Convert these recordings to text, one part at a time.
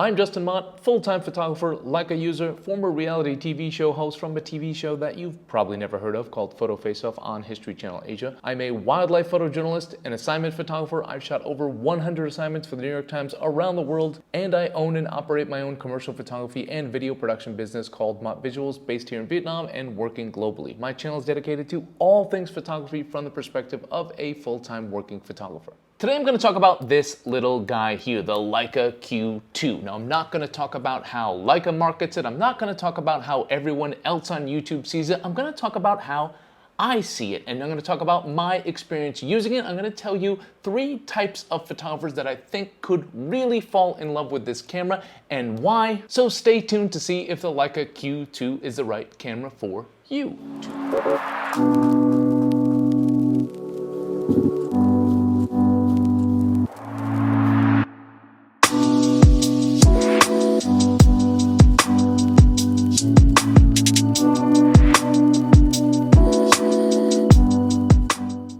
I'm Justin Mott, full-time photographer, Leica user, former reality TV show host from a TV show that you've probably never heard of called Photo Face-Off on History Channel Asia. I'm a wildlife photojournalist and assignment photographer. I've shot over 100 assignments for the New York Times around the world, and I own and operate my own commercial photography and video production business called Mott Visuals, based here in Vietnam and working globally. My channel is dedicated to all things photography from the perspective of a full-time working photographer. Today I'm going to talk about this little guy here, the Leica Q2. Now I'm not going to talk about how Leica markets it. I'm not going to talk about how everyone else on YouTube sees it. I'm going to talk about how I see it, and I'm going to talk about my experience using it. I'm going to tell you 3 types of photographers that I think could really fall in love with this camera and why. So stay tuned to see if the Leica Q2 is the right camera for you.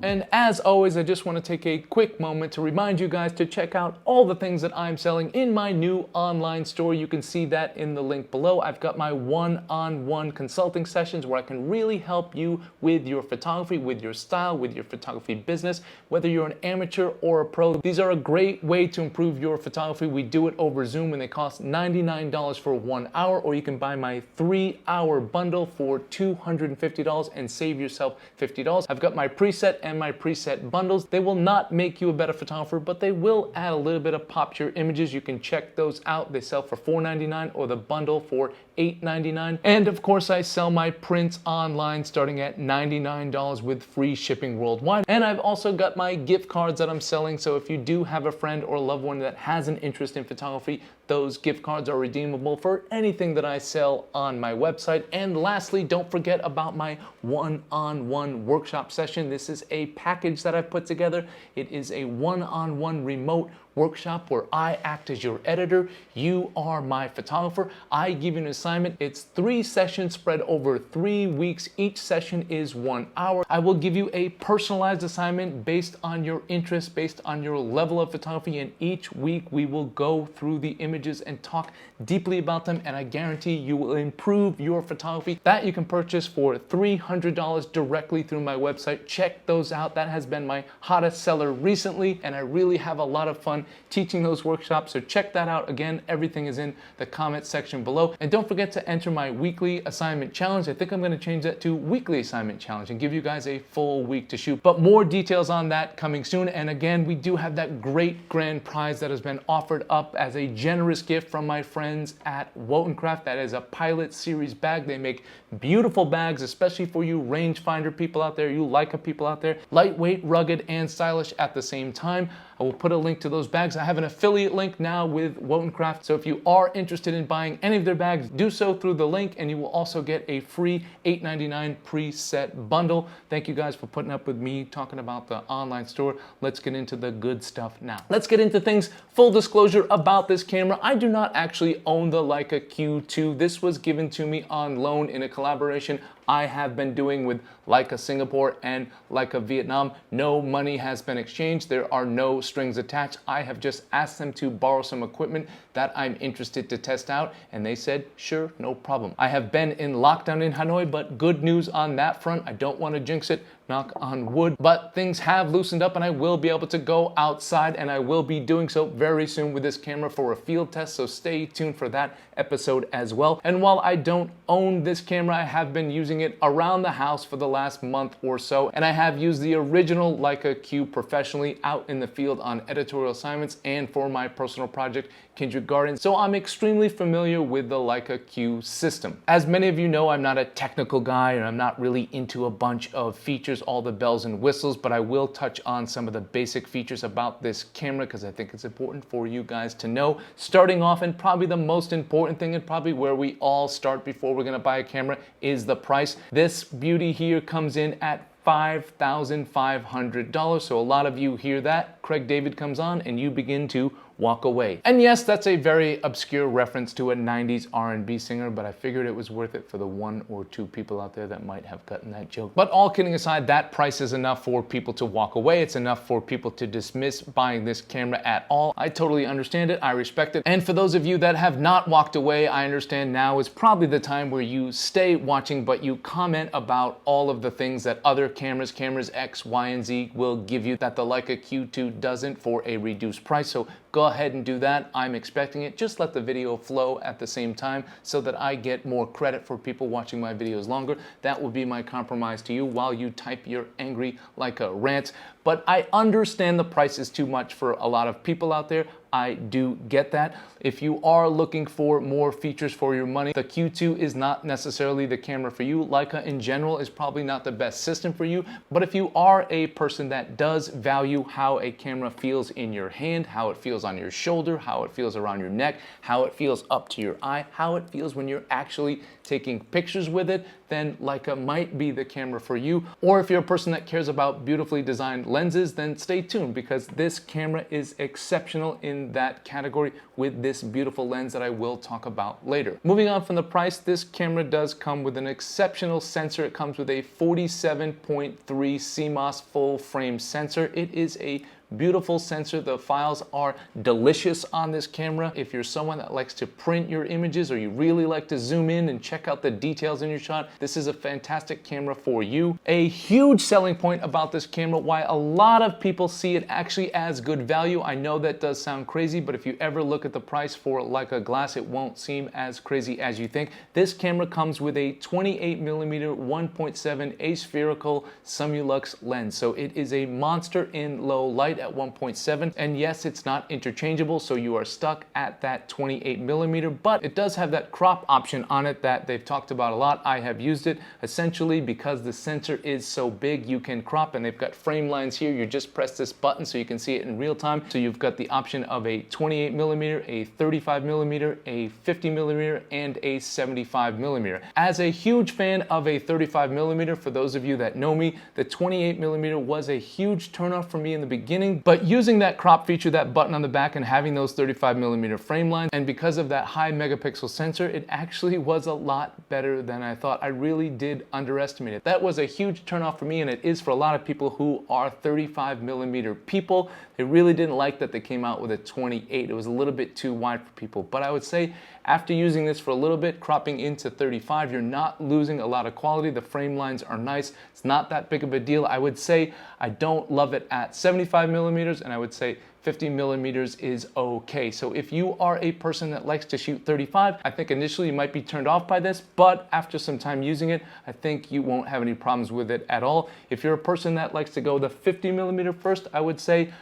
And as always, I just want to take a quick moment to remind you guys to check out all the things that I'm selling in my new online store. You can see that in the link below. I've got my one-on-one consulting sessions where I can really help you with your photography, with your style, with your photography business, whether you're an amateur or a pro. These are a great way to improve your photography. We do it over Zoom and they cost $99 for 1 hour, or you can buy my 3-hour bundle for $250 and save yourself $50. I've got my preset and my preset bundles. They will not make you a better photographer, but they will add a little bit of pop to your images. You can check those out. They sell for $4.99 or the bundle for $8.99. And of course, I sell my prints online starting at $99 with free shipping worldwide. And I've also got my gift cards that I'm selling. So if you do have a friend or a loved one that has an interest in photography, those gift cards are redeemable for anything that I sell on my website. And lastly, don't forget about my one-on-one workshop session. This is a package that I've put together. It is a one-on-one remote workshop where I act as your editor. You are my photographer. I give you an assignment. It's 3 sessions spread over 3 weeks. Each session is 1 hour. I will give you a personalized assignment based on your interest, based on your level of photography, and each week we will go through the images and talk deeply about them, and I guarantee you will improve your photography. That you can purchase for $300 directly through my website. Check those out. That has been my hottest seller recently, and I really have a lot of fun teaching those workshops, so check that out. Again, everything is in the comment section below. And don't forget to enter my weekly assignment challenge. I think I'm going to change that to weekly assignment challenge and give you guys a full week to shoot. But more details on that coming soon. And again, we do have that great grand prize that has been offered up as a generous gift from my friends at Wotencraft. That is a pilot series bag. They make beautiful bags, especially for you rangefinder people out there, you Leica people out there. Lightweight, rugged, and stylish at the same time. I will put a link to those bags. I have an affiliate link now with Wotencraft, so if you are interested in buying any of their bags, do so through the link, and you will also get a free $8.99 preset bundle. Thank you guys for putting up with me talking about the online store. Let's get into the good stuff now. Let's get into things. Full disclosure about this camera, I do not actually own the Leica Q2. This was given to me on loan in a collaboration I have been doing with Leica Singapore and Leica Vietnam. No money has been exchanged. There are no strings attached. I have just asked them to borrow some equipment that I'm interested to test out, and they said, sure, no problem. I have been in lockdown in Hanoi, but good news on that front. I don't want to jinx it, knock on wood, but things have loosened up and I will be able to go outside, and I will be doing so very soon with this camera for a field test, so stay tuned for that episode as well. And while I don't own this camera, I have been using it around the house for the last month or so, and I have used the original Leica Q professionally out in the field on editorial assignments and for my personal project Kindred Gardens, so I'm extremely familiar with the Leica Q system. As many of you know, I'm not a technical guy and I'm not really into a bunch of features, all the bells and whistles, but I will touch on some of the basic features about this camera because I think it's important for you guys to know. Starting off, and probably the most important thing and probably where we all start before we're gonna buy a camera, is the price. This beauty here comes in at $5,500. So a lot of you hear that, Craig David comes on, and you begin to walk away. And yes, that's a very obscure reference to a 90s R&B singer, but I figured it was worth it for the 1 or 2 people out there that might have gotten that joke. But all kidding aside, that price is enough for people to walk away. It's enough for people to dismiss buying this camera at all. I totally understand it. I respect it. And for those of you that have not walked away, I understand now is probably the time where you stay watching, but you comment about all of the things that other cameras X, Y, and Z will give you that the Leica Q2 doesn't for a reduced price. So go ahead and do that. I'm expecting it. Just let the video flow at the same time so that I get more credit for people watching my videos longer. That will be my compromise to you while you type your angry Leica rants. But I understand the price is too much for a lot of people out there. I do get that. If you are looking for more features for your money, the Q2 is not necessarily the camera for you. Leica in general is probably not the best system for you. But if you are a person that does value how a camera feels in your hand, how it feels on your shoulder, how it feels around your neck, how it feels up to your eye, how it feels when you're actually taking pictures with it, then Leica might be the camera for you. Or if you're a person that cares about beautifully designed lenses, then stay tuned because this camera is exceptional in that category with this beautiful lens that I will talk about later. Moving on from the price, this camera does come with an exceptional sensor. It comes with a 47.3 CMOS full frame sensor. It is a beautiful sensor. The files are delicious on this camera. If you're someone that likes to print your images or you really like to zoom in and check out the details in your shot, this is a fantastic camera for you. A huge selling point about this camera, why a lot of people see it actually as good value. I know that does sound crazy, but if you ever look at the price for Leica glass, it won't seem as crazy as you think. This camera comes with a 28mm 1.7 aspherical Sumulux lens. So it is a monster in low light at 1.7, and yes, it's not interchangeable, so you are stuck at that 28mm, but it does have that crop option on it that they've talked about a lot. I have used it. Essentially, because the sensor is so big, you can crop, and they've got frame lines here. You just press this button so you can see it in real time. So you've got the option of a 28mm, a 35mm, a 50mm, and a 75mm. As a huge fan of a 35mm, for those of you that know me, the 28mm was a huge turnoff for me in the beginning, but using that crop feature, that button on the back, and having those 35mm frame lines, and because of that high megapixel sensor, it actually was a lot better than I thought. I really did underestimate it. That was a huge turnoff for me, and it is for a lot of people who are 35mm people. They really didn't like that they came out with a 28. It was a little bit too wide for people, but I would say after using this for a little bit, cropping into 35, you're not losing a lot of quality. The frame lines are nice. It's not that big of a deal. I would say I don't love it at 75mm, and I would say 50mm is okay. So if you are a person that likes to shoot 35, I think initially you might be turned off by this, but after some time using it, I think you won't have any problems with it at all. If you're a person that likes to go the 50mm first, I would say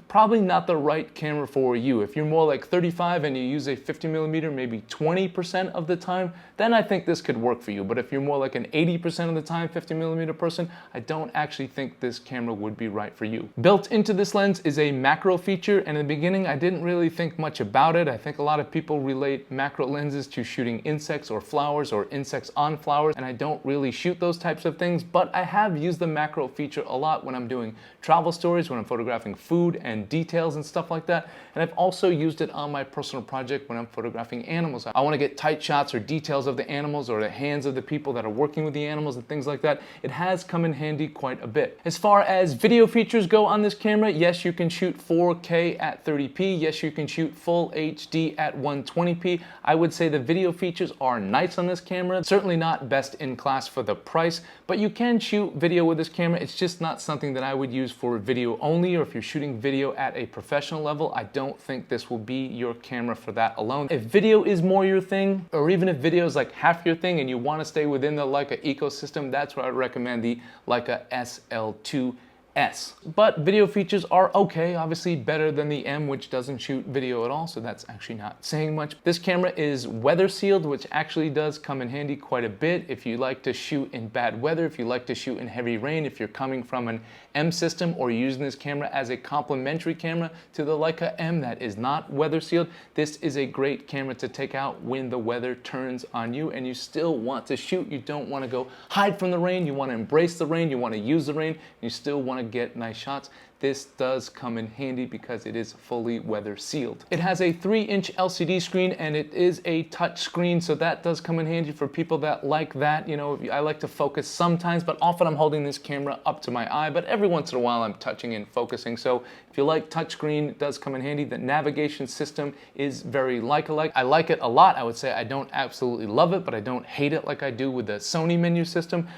probably not the right camera for you. If you're more like 35 and you use a 50mm maybe 20% of the time, then I think this could work for you. But if you're more like an 80% of the time 50mm person, I don't actually think this camera would be right for you. Built into this lens is a macro feature, and in the beginning I didn't really think much about it. I think a lot of people relate macro lenses to shooting insects or flowers or insects on flowers, and I don't really shoot those types of things, but I have used the macro feature a lot when I'm doing travel stories, when I'm photographing food and details and stuff like that. And I've also used it on my personal project when I'm photographing animals. I want to get tight shots or details of the animals or the hands of the people that are working with the animals and things like that. It has come in handy quite a bit. As far as video features go on this camera, yes, you can shoot 4K at 30p. Yes, you can shoot full HD at 120p. I would say the video features are nice on this camera. Certainly not best in class for the price, but you can shoot video with this camera. It's just not something that I would use for video only, or if you're shooting video at a professional level, I don't think this will be your camera for that alone. If video is more your thing, or even if video is like half your thing and you want to stay within the Leica ecosystem, that's where I would recommend the Leica SL2S. But video features are okay, obviously better than the M, which doesn't shoot video at all, so that's actually not saying much. This camera is weather sealed, which actually does come in handy quite a bit if you like to shoot in bad weather, if you like to shoot in heavy rain, if you're coming from an M system or using this camera as a complementary camera to the Leica M that is not weather sealed. This is a great camera to take out when the weather turns on you and you still want to shoot. You don't want to go hide from the rain, you want to embrace the rain, you want to use the rain, and you still want to get nice shots. this does come in handy because it is fully weather sealed. It has a 3-inch LCD screen and it is a touch screen, so that does come in handy for people that like that. You know, I like to focus sometimes, but often I'm holding this camera up to my eye, but every once in a while I'm touching and focusing. So if you like touchscreen, it does come in handy. The navigation system is very Leica-like. I like it a lot. I would say I don't absolutely love it, but I don't hate it like I do with the Sony menu system.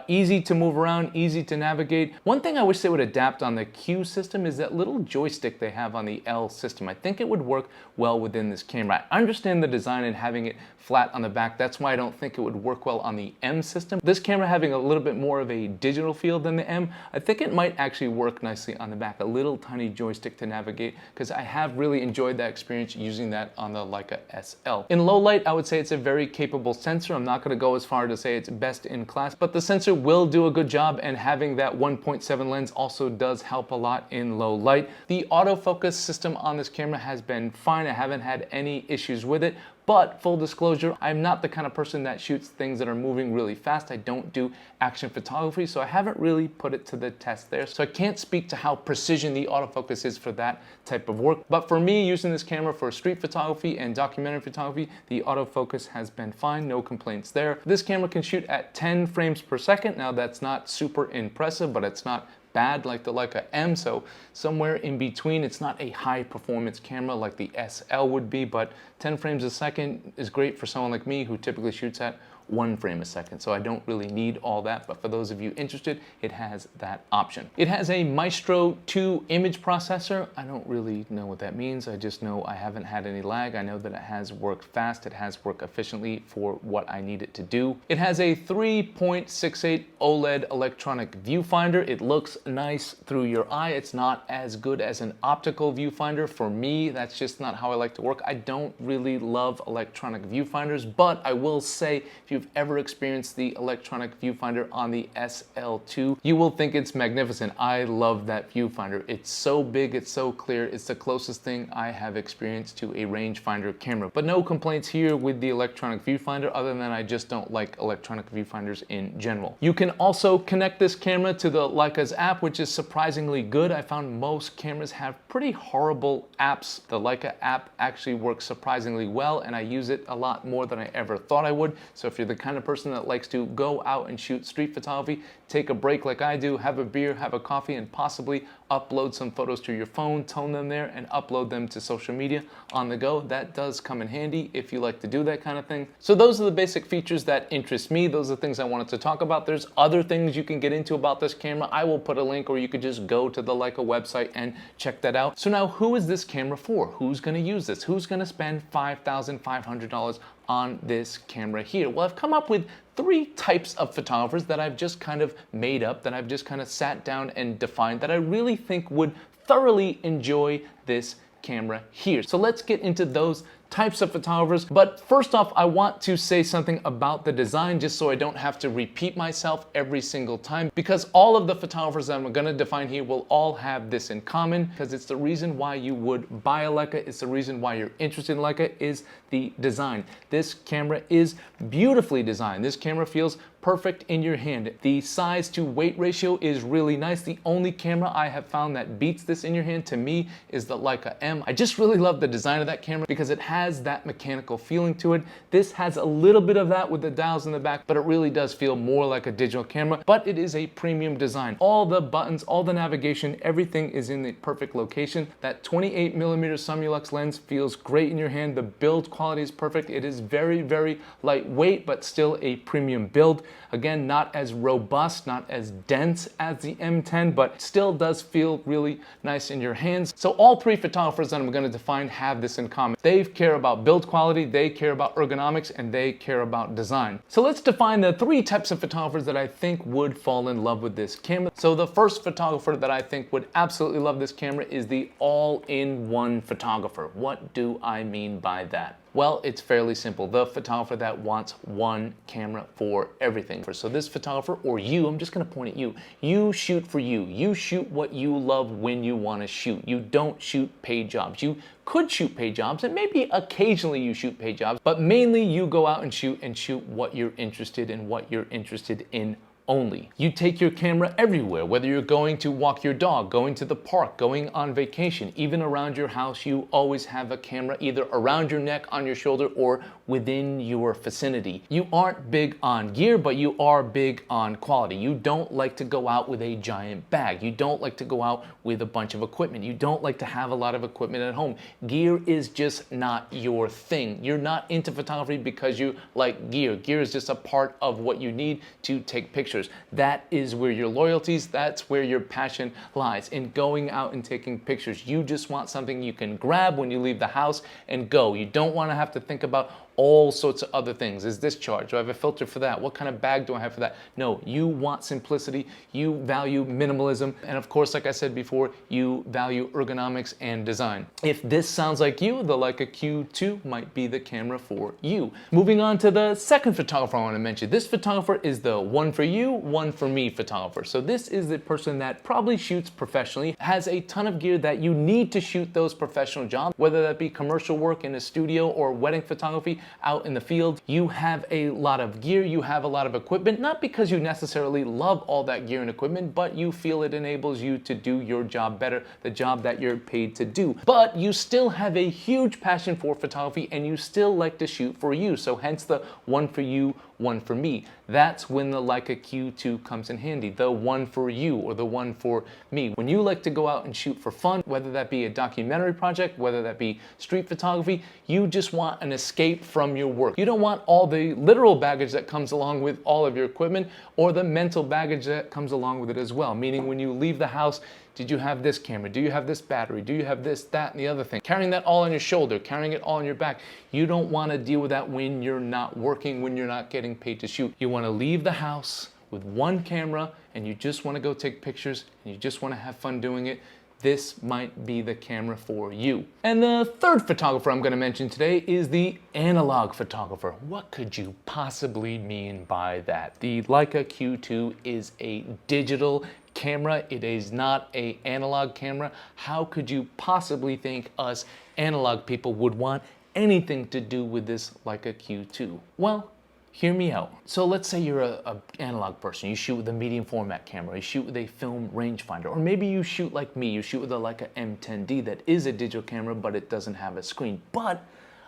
Easy to move around, easy to navigate. One thing I wish they would adapt on the Q system is that little joystick they have on the L system. I think it would work well within this camera. I understand the design and having it flat on the back. That's why I don't think it would work well on the M system. This camera having a little bit more of a digital feel than the M, I think it might actually work nicely on the back. A little tiny joystick to navigate, because I have really enjoyed that experience using that on the Leica SL. In low light, I would say it's a very capable sensor. I'm not going to go as far to say it's best in class, but the sensor will do a good job, and having that 1.7 lens also does help a lot in low light. The autofocus system on this camera has been fine. I haven't had any issues with it. But full disclosure, I'm not the kind of person that shoots things that are moving really fast. I don't do action photography, so I haven't really put it to the test there. So I can't speak to how precision the autofocus is for that type of work. But for me, using this camera for street photography and documentary photography, the autofocus has been fine, no complaints there. This camera can shoot at 10 frames per second. Now that's not super impressive, but it's not bad like the Leica M, so somewhere in between. It's not a high performance camera like the SL would be, but 10 frames a second is great for someone like me who typically shoots at 1 frame a second, so I don't really need all that, but for those of you interested, it has that option. It has a Maestro 2 image processor. I don't really know what that means. I just know I haven't had any lag. I know that it has worked fast. It has worked efficiently for what I need it to do. It has a 3.68 OLED electronic viewfinder. It looks nice through your eye. It's not as good as an optical viewfinder. For me, that's just not how I like to work. I don't really love electronic viewfinders, but I will say, if you've ever experienced the electronic viewfinder on the SL2, you will think it's magnificent. I love that viewfinder. It's so big, it's so clear. It's the closest thing I have experienced to a rangefinder camera. But no complaints here with the electronic viewfinder, other than I just don't like electronic viewfinders in general. You can also connect this camera to the Leica's app, which is surprisingly good. I found most cameras have pretty horrible apps. The Leica app actually works surprisingly well, and I use it a lot more than I ever thought I would. So if you're the kind of person that likes to go out and shoot street photography, take a break like I do, have a beer, have a coffee, and possibly upload some photos to your phone, tone them there, and upload them to social media on the go. That does come in handy if you like to do that kind of thing. So those are the basic features that interest me. Those are the things I wanted to talk about. There's other things you can get into about this camera. I will put a link, or you could just go to the Leica website and check that out. So now, who is this camera for? Who's going to use this? Who's going to spend $5,500 on this camera here? Well, I've come up with 3 types of photographers that I've just kind of made up, that I've just kind of sat down and defined, that I really think would thoroughly enjoy this camera here. So let's get into those types of photographers. But first off, I want to say something about the design, just so I don't have to repeat myself every single time, because all of the photographers that I'm going to define here will all have this in common, because it's the reason why you would buy a Leica. It's the reason why you're interested in Leica, is the design. This camera is beautifully designed. This camera feels perfect in your hand. The size to weight ratio is really nice. The only camera I have found that beats this in your hand to me is the Leica M. I just really love the design of that camera because it has that mechanical feeling to it. This has a little bit of that with the dials in the back, but it really does feel more like a digital camera. But it is a premium design. All the buttons, all the navigation, everything is in the perfect location. That 28mm Summilux lens feels great in your hand. The build quality is perfect. It is very, very lightweight, but still a premium build. Again, not as robust, not as dense as the M10, but still does feel really nice in your hands. So all 3 photographers that I'm going to define have this in common. They care about build quality, they care about ergonomics, and they care about design. So let's define the 3 types of photographers that I think would fall in love with this camera. So the first photographer that I think would absolutely love this camera is the all-in-one photographer. What do I mean by that? Well, it's fairly simple. The photographer that wants one camera for everything. So this photographer, or you, I'm just gonna point at you. You shoot for you. You shoot what you love when you wanna shoot. You don't shoot paid jobs. You could shoot paid jobs, and maybe occasionally you shoot paid jobs, but mainly you go out and shoot what you're interested in only. You take your camera everywhere, whether you're going to walk your dog, going to the park, going on vacation, even around your house, you always have a camera either around your neck, on your shoulder, or within your vicinity. You aren't big on gear, but you are big on quality. You don't like to go out with a giant bag. You don't like to go out with a bunch of equipment. You don't like to have a lot of equipment at home. Gear is just not your thing. You're not into photography because you like gear. Gear is just a part of what you need to take pictures. That is where your loyalties, that's where your passion lies, in going out and taking pictures. You just want something you can grab when you leave the house and go. You don't want to have to think about all sorts of other things. Is this charged? Do I have a filter for that? What kind of bag do I have for that? No, you want simplicity, you value minimalism, and of course, like I said before, you value ergonomics and design. If this sounds like you, the Leica Q2 might be the camera for you. Moving on to the second photographer I want to mention. This photographer is the one for you, one for me photographer. So this is the person that probably shoots professionally, has a ton of gear that you need to shoot those professional jobs, whether that be commercial work in a studio or wedding photography out in the field. You have a lot of gear, you have a lot of equipment, not because you necessarily love all that gear and equipment, but you feel it enables you to do your job better, the job that you're paid to do. But you still have a huge passion for photography and you still like to shoot for you. So hence the one for you, one for me. That's when the Leica Q2 comes in handy, the one for you or the one for me. When you like to go out and shoot for fun, whether that be a documentary project, whether that be street photography, you just want an escape from your work. You don't want all the literal baggage that comes along with all of your equipment or the mental baggage that comes along with it as well. Meaning when you leave the house, did you have this camera? Do you have this battery? Do you have this, that, and the other thing? Carrying that all on your shoulder, carrying it all on your back. You don't want to deal with that when you're not working, when you're not getting paid to shoot. You want to leave the house with one camera and you just want to go take pictures and you just want to have fun doing it. This might be the camera for you. And the third photographer I'm going to mention today is the analog photographer. What could you possibly mean by that? The Leica Q2 is a digital camera. It is not an analog camera. How could you possibly think us analog people would want anything to do with this Leica Q2? Well, hear me out. So let's say you're a analog person. You shoot with a medium format camera. You shoot with a film rangefinder. Or maybe you shoot like me. You shoot with a Leica M10D that is a digital camera, but it doesn't have a screen. But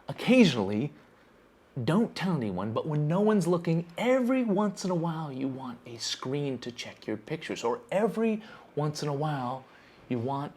occasionally, don't tell anyone, but when no one's looking, every once in a while you want a screen to check your pictures. Or every once in a while you want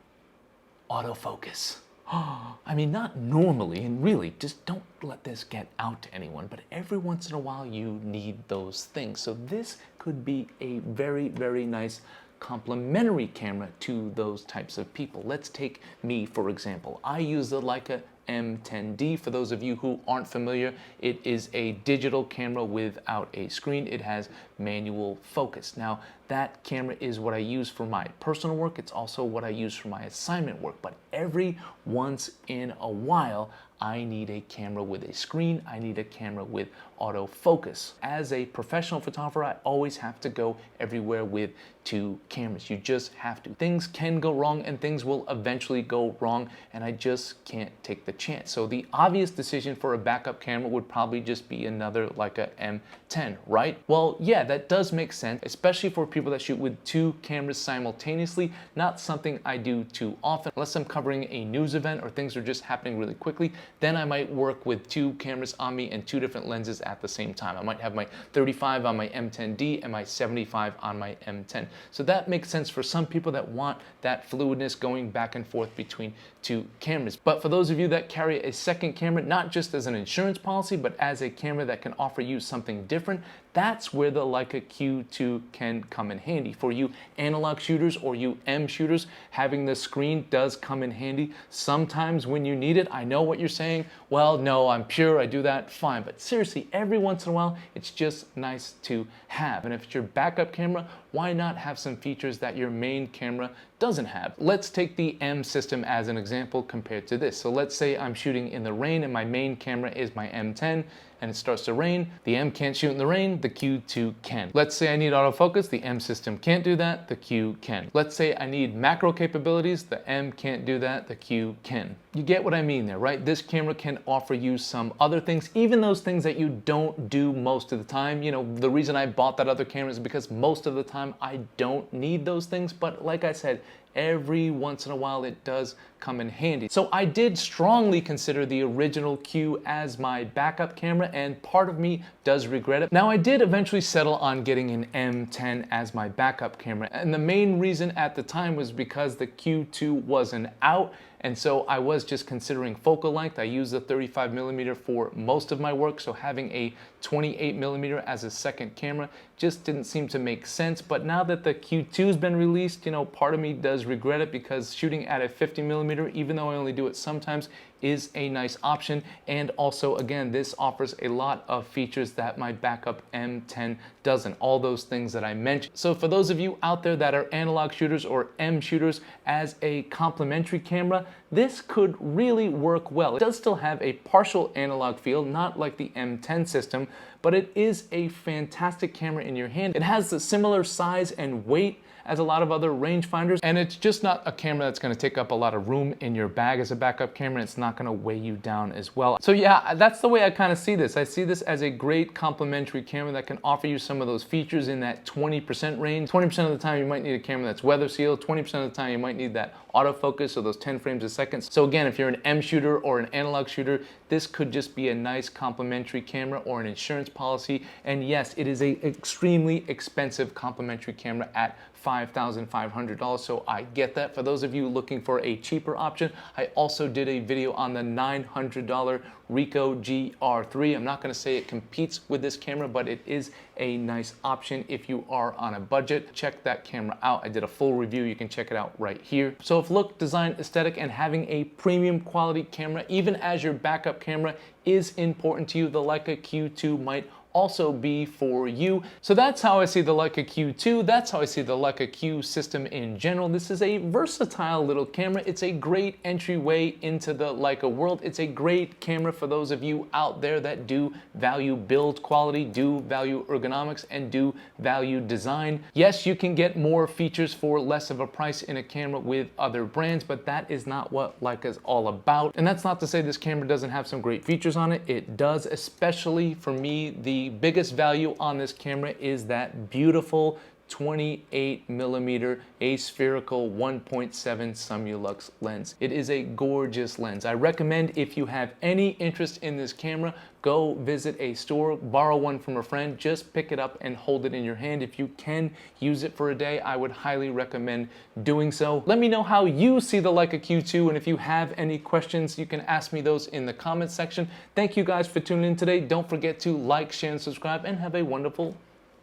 autofocus. I mean, not normally, and really, just don't let this get out to anyone, but every once in a while you need those things. So this could be a very, very nice complementary camera to those types of people. Let's take me, for example. I use the Leica M10D. For those of you who aren't familiar, it is a digital camera without a screen. It has manual focus. Now, that camera is what I use for my personal work. It's also what I use for my assignment work. But every once in a while, I need a camera with a screen. I need a camera with autofocus. As a professional photographer, I always have to go everywhere with two cameras. You just have to. Things can go wrong and things will eventually go wrong, and I just can't take the chance. So the obvious decision for a backup camera would probably just be another Leica M10, right? Well, yeah, that does make sense, especially for people that shoot with two cameras simultaneously. Not something I do too often. Unless I'm covering a news event or things are just happening really quickly, then I might work with two cameras on me and two different lenses at the same time. I might have my 35 on my M10D and my 75 on my M10. So that makes sense for some people that want that fluidness going back and forth between two cameras. But for those of you that carry a second camera, not just as an insurance policy, but as a camera that can offer you something different, that's where the Leica Q2 can come in handy. For you analog shooters or you M shooters, having the screen does come in handy. Sometimes when you need it, I know what you're saying. Well, no, I'm pure, I do that, fine. But seriously, every once in a while, it's just nice to have. And if it's your backup camera, why not have some features that your main camera doesn't have. Let's take the M system as an example compared to this. So let's say I'm shooting in the rain and my main camera is my M10 and it starts to rain. The M can't shoot in the rain, the Q2 can. Let's say I need autofocus, the M system can't do that, the Q can. Let's say I need macro capabilities, the M can't do that, the Q can. You get what I mean there, right? This camera can offer you some other things, even those things that you don't do most of the time. You know, the reason I bought that other camera is because most of the time I don't need those things, but like I said, every once in a while it does come in handy. So I did strongly consider the original Q as my backup camera, and part of me does regret it. Now I did eventually settle on getting an M10 as my backup camera, and the main reason at the time was because the Q2 wasn't out. And so I was just considering focal length. I use the 35mm for most of my work, so having a 28mm as a second camera just didn't seem to make sense. But now that the Q2's been released, you know, part of me does regret it, because shooting at a 50mm, even though I only do it sometimes, is a nice option. And also, again, this offers a lot of features that my backup M10 doesn't. All those things that I mentioned. So for those of you out there that are analog shooters or M shooters, as a complementary camera, this could really work well. It does still have a partial analog feel, not like the M10 system, but it is a fantastic camera in your hand. It has the similar size and weight as a lot of other rangefinders, and it's just not a camera that's gonna take up a lot of room in your bag as a backup camera. It's not gonna weigh you down as well. So yeah, that's the way I kind of see this. I see this as a great complementary camera that can offer you some of those features in that 20% range. 20% of the time you might need a camera that's weather sealed, 20% of the time you might need that autofocus, or those 10 frames a second. So again, if you're an M shooter or an analog shooter, this could just be a nice complementary camera or an insurance policy. And yes, it is a extremely expensive complementary camera at $5,500, so I get that. For those of you looking for a cheaper option, I also did a video on the $900 Ricoh GR3. I'm not going to say it competes with this camera, but it is a nice option if you are on a budget. Check that camera out. I did a full review. You can check it out right here. So if look, design, aesthetic, and having a premium quality camera, even as your backup camera, is important to you, the Leica Q2 might also be for you. So that's how I see the Leica Q2. That's how I see the Leica Q system in general. This is a versatile little camera. It's a great entryway into the Leica world. It's a great camera for those of you out there that do value build quality, do value ergonomics, and do value design. Yes, you can get more features for less of a price in a camera with other brands, but that is not what Leica's all about. And that's not to say this camera doesn't have some great features on it. It does, especially for me. The biggest value on this camera is that beautiful 28mm aspherical 1.7 Sumulux lens. It is a gorgeous lens. I recommend, if you have any interest in this camera, go visit a store, borrow one from a friend, just pick it up and hold it in your hand. If you can use it for a day, I would highly recommend doing so. Let me know how you see the Leica Q2, and if you have any questions, you can ask me those in the comments section. Thank you guys for tuning in today. Don't forget to like, share, and subscribe, and have a wonderful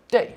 day.